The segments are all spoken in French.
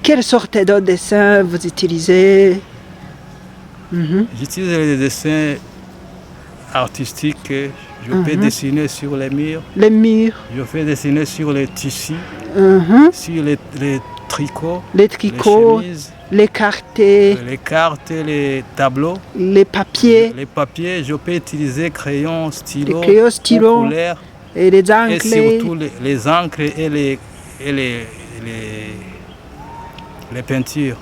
Quelle sorte de dessin vous utilisez? J'utilise les dessins artistiques. Je peux dessiner sur les murs. Les murs. Je fais dessiner sur les tissus, sur les tricots, les tricots, les chemises, les cartes, les tableaux, les papiers. Les papiers, je peux utiliser crayons, stylos, couleurs, et les encres. Et surtout les encres et les peintures.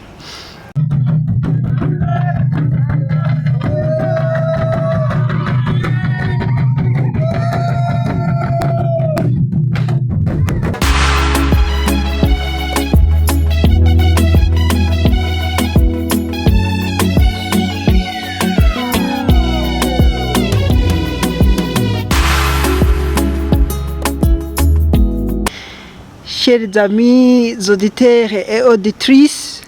Chers amis auditeurs et auditrices,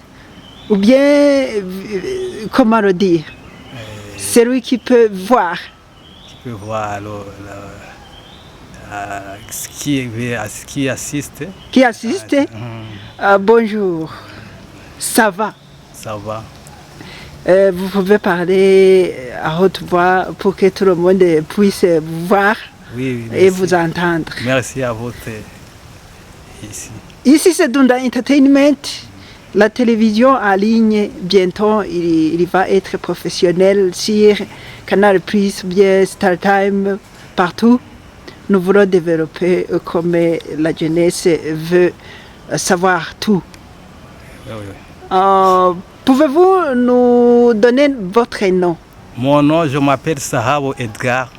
ou bien, comment le dire, celui qui peut voir. Qui peut voir qui assiste. Qui assiste. Bonjour, ça va? Ça va. Vous pouvez parler à haute voix pour que tout le monde puisse vous voir et vous entendre. Merci à vous. Ici c'est Dunda Entertainment, la télévision en ligne, bientôt il va être professionnel sur Canal Plus, bien StarTime, partout. Nous voulons développer comme la jeunesse veut savoir tout. Pouvez-vous nous donner votre nom? Mon nom, je m'appelle Sahabo Edgar.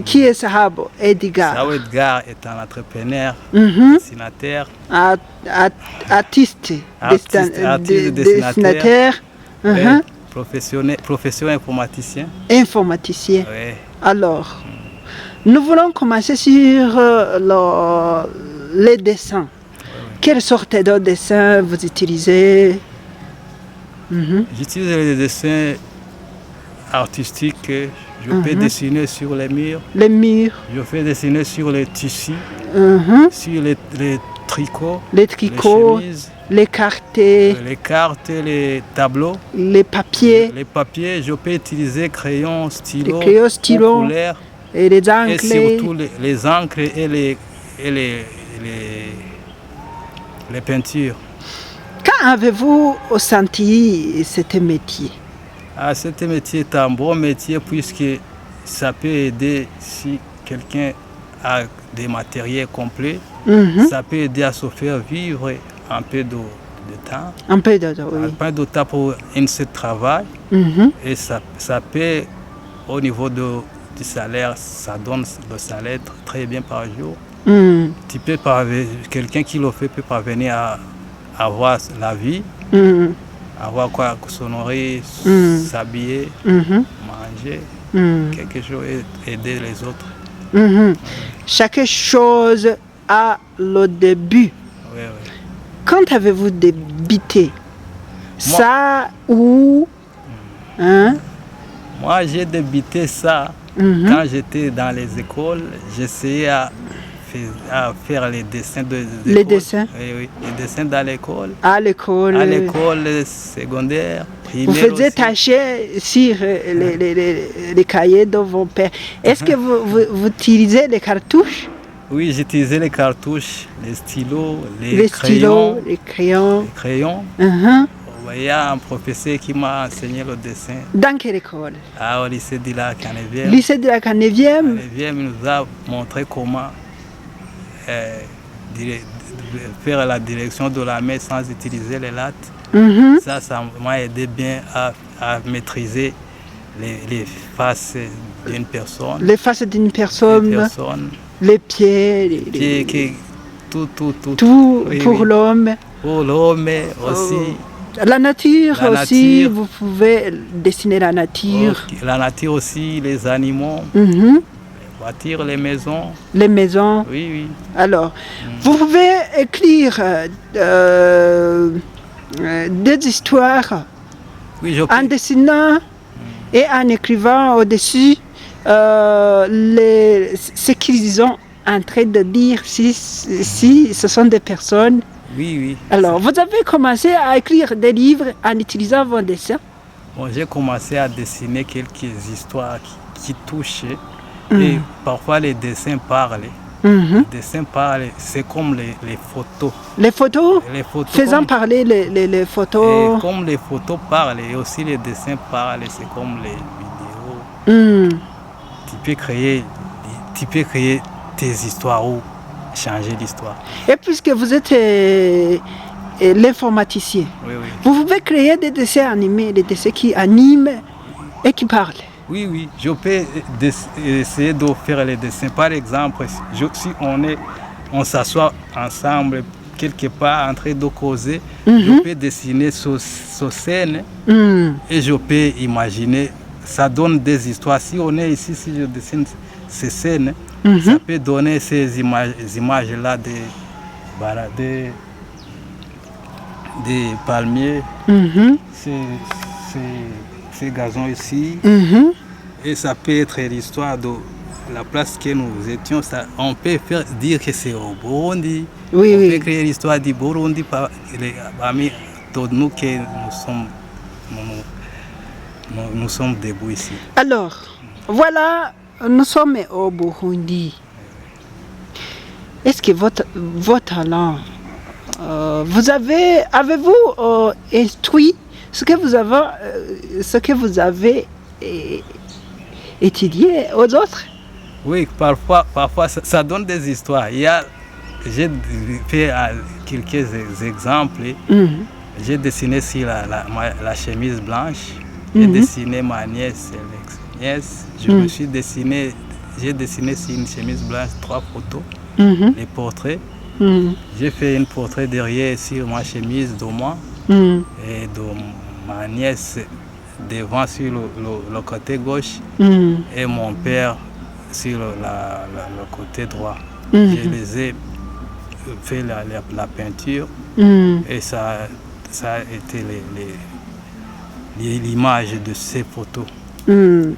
Qui est Sahabo Edgar? Sahabo Edgar est un entrepreneur, dessinateur, artiste, dessinateur, profession informaticien. Informaticien. Oui. Alors, nous voulons commencer sur les dessins. Quelle sorte de dessins vous utilisez? J'utilise les dessins artistiques. Je peux dessiner sur les murs. Les murs. Je fais dessiner sur les tissus, sur les tricots, les chemises, les cartes, les tableaux, les papiers. Les papiers, je peux utiliser crayons, stylos, couleurs, et les encres. Et surtout les encres et les peintures. Quand avez-vous senti ce métier? Ce métier est un bon métier puisque ça peut aider si quelqu'un a des matériels complets. Ça peut aider à se faire vivre un peu de temps. Un peu de temps, oui. Un peu de temps pour un seul travail. Et ça peut, au niveau du salaire, ça donne le salaire très bien par jour. Tu peux quelqu'un qui le fait peut parvenir à avoir la vie. Avoir quoi se nourrir, s'habiller, manger, quelque chose et aider les autres. Chaque chose a le début. Oui. Quand avez-vous débuté? Ça ou... Moi, j'ai débuté ça quand j'étais dans les écoles. J'essayais à faire les dessins les dessins? Oui, les dessins dans l'école. À l'école? À l'école secondaire, primaire. Vous faisiez tâcher sur les cahiers de vos pères. Est-ce que vous utilisez les cartouches? Oui, j'utilisais les cartouches, les stylos, les crayons. Il y a un professeur qui m'a enseigné le dessin. Dans quelle école? Au lycée de la Canévième. Lycée de la Canévième? Il nous a montré comment faire la direction de la main sans utiliser les lattes. Ça m'a aidé bien à maîtriser les faces d'une personne. Les faces d'une personne. Les pieds. Tout. Pour l'homme. Pour l'homme aussi. La nature aussi, vous pouvez dessiner la nature. La nature aussi, les animaux. Les voitures, les maisons. Les maisons. Oui. Alors, vous pouvez écrire des histoires en dessinant et en écrivant au-dessus ce qu'ils ont en train de dire, si ce sont des personnes Oui, oui. Alors, vous avez commencé à écrire des livres en utilisant vos dessins. Bon, j'ai commencé à dessiner quelques histoires qui touchaient. Et parfois, les dessins parlent. Mhm. Les dessins parlent, c'est comme les photos. Les photos, Les photos faisant comme- parler les Et photos. comme les photos parlent, et aussi les dessins parlent, c'est comme les vidéos. Hmm. Tu peux créer tes histoires ou changer l'histoire. Et puisque vous êtes l'informaticien, Oui, oui. vous pouvez créer des dessins animés, des dessins qui animent et qui parlent. Oui, oui, je peux essayer de faire les dessins. Par exemple, si on s'assoit ensemble quelque part en train de causer, je peux dessiner sur scène Hmm. et je peux imaginer. Ça donne des histoires. Si on est ici, si je dessine ces scènes, ça peut donner ces images-là des palmiers, Mhm. ces gazons ici. Mhm. Et ça peut être l'histoire de la place que nous étions. On peut dire que c'est au Burundi. Oui, On oui. peut créer l'histoire du Burundi parmi nous que nous sommes debout ici. Alors, voilà, nous sommes au Burundi. Est-ce que votre talent, avez-vous instruit ce que vous avez étudié aux autres? Oui, parfois ça donne des histoires. J'ai fait quelques exemples. Mhm. J'ai dessiné sur la chemise blanche. J'ai dessiné ma nièce et l'ex-nièce. J'ai dessiné sur une chemise blanche 3 photos, Mhm. les portraits. Mhm. J'ai fait un portrait derrière sur ma chemise de moi Mhm. et de ma nièce devant sur le côté gauche Mhm. et mon père sur le côté droit. Mhm. Je les ai fait la peinture Mhm. et ça a été l'image de ces photos. Mhm.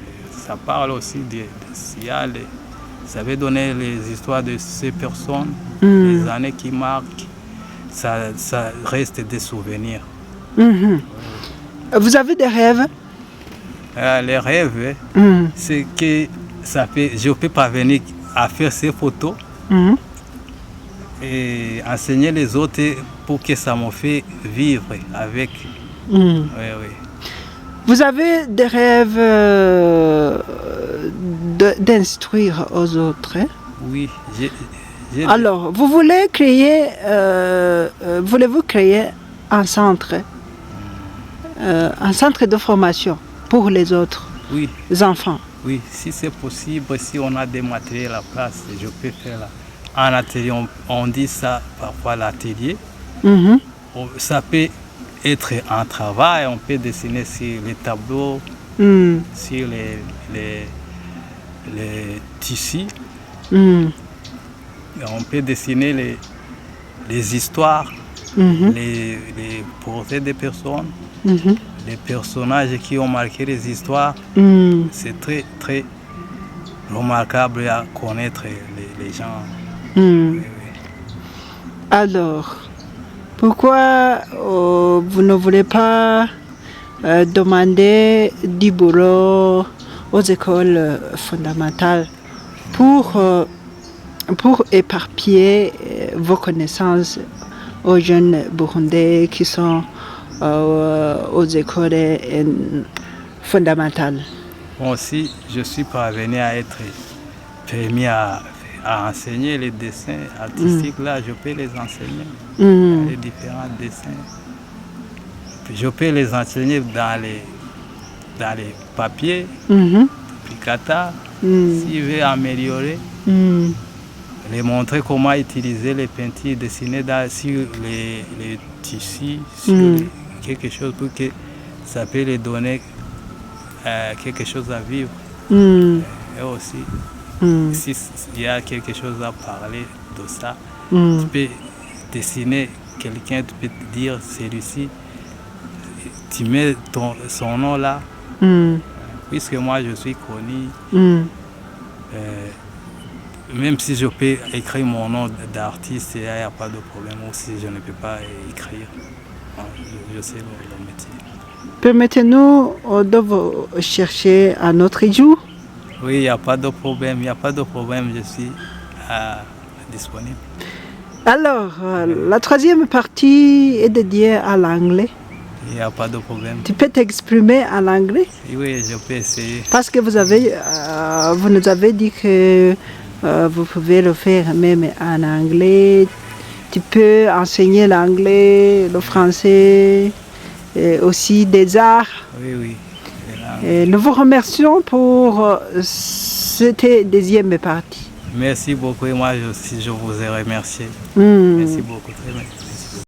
Ça parle aussi ça veut donner les histoires de ces personnes, les années qui marquent. Ça reste des souvenirs. Mhm. Vous avez des rêves? Les rêves, Mhm. c'est que je peux parvenir à faire ces photos Mhm. et enseigner les autres pour que ça me fait vivre avec. Mhm. Oui, oui. Vous avez des rêves d'instruire aux autres, hein? Oui, Alors, voulez-vous créer un centre de formation pour les autres oui, enfants? oui, si c'est possible, si on a des matériels à la place, je peux faire un atelier. On dit ça parfois l'atelier. Mhm. Ça peut être un travail, on peut dessiner sur les tableaux, Mhm. sur les tissus. Mhm. On peut dessiner les histoires, Mhm. les portraits des personnes, Mhm. les personnages qui ont marqué les histoires. Mhm. C'est très, très remarquable à connaître les gens. Mhm. Oui, oui. Alors, pourquoi vous ne voulez pas demander du boulot aux écoles fondamentales pour éparpiller vos connaissances aux jeunes Burundais qui sont aux écoles fondamentales? Bon, si je suis parvenu à être permis à enseigner les dessins artistiques, là, je peux les enseigner. Mhm. Les différents dessins. Puis je peux les enseigner dans les papiers, Mhm. Picata, Mhm. s'il veut améliorer, Mhm. les montrer comment utiliser les peintures dessinées sur les tissus, sur quelque chose pour que ça peut les donner quelque chose à vivre. Mhm. Et aussi, Mhm. s'il y a quelque chose à parler de ça, Mhm. tu peux dessiner quelqu'un, tu peux te dire celui-ci, tu mets son nom là, Mhm. puisque moi je suis connu, Mhm. même si je peux écrire mon nom d'artiste, il n'y a pas de problème. Ou si je ne peux pas écrire, je sais le métier. Permettez-nous de vous chercher un autre jour. Oui, il n'y a pas de problème, je suis disponible. Alors, la troisième partie est dédiée à l'anglais. Il n'y a pas de problème. Tu peux t'exprimer en anglais? Oui, je peux essayer. Parce que vous nous avez dit que vous pouvez le faire même en anglais. Tu peux enseigner l'anglais, le français, et aussi des arts. Oui. Et nous vous remercions pour cette deuxième partie. Merci beaucoup et moi aussi je vous ai remercié. Merci beaucoup. Très bien.